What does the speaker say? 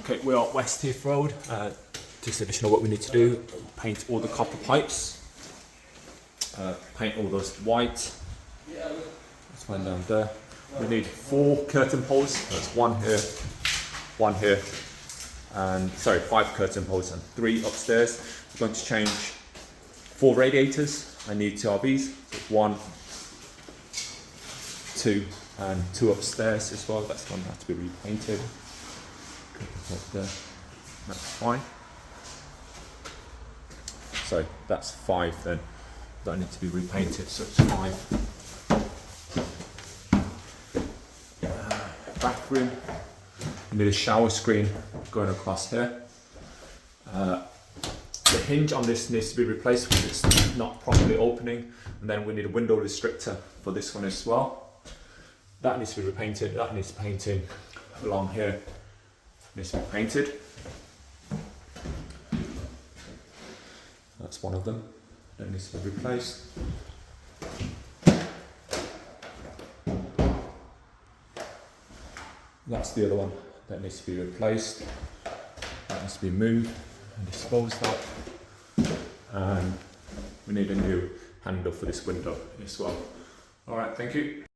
Okay, we are West Heath Road. Just additional what we need to do: paint all the copper pipes, paint all those white. Let's find down there. We need 4 curtain poles. That's 1 here, and sorry, 5 curtain poles and 3 upstairs. We're going to change 4 radiators. I need 2 RVs. So 1, 2, and 2 upstairs as well. That's going to have to be repainted. That's fine. So that's 5 then. That need to be repainted. So it's 5. Bathroom. You need a shower screen going across here. The hinge on this needs to be replaced because it's not properly opening, and then we need a window restrictor for this one as well. That needs to be repainted. That needs painting along here. Needs to be painted. That's one of them. That needs to be replaced. That's the other one that needs to be replaced. That needs to be moved and disposed of. And we need a new handle for this window as well. All right, thank you.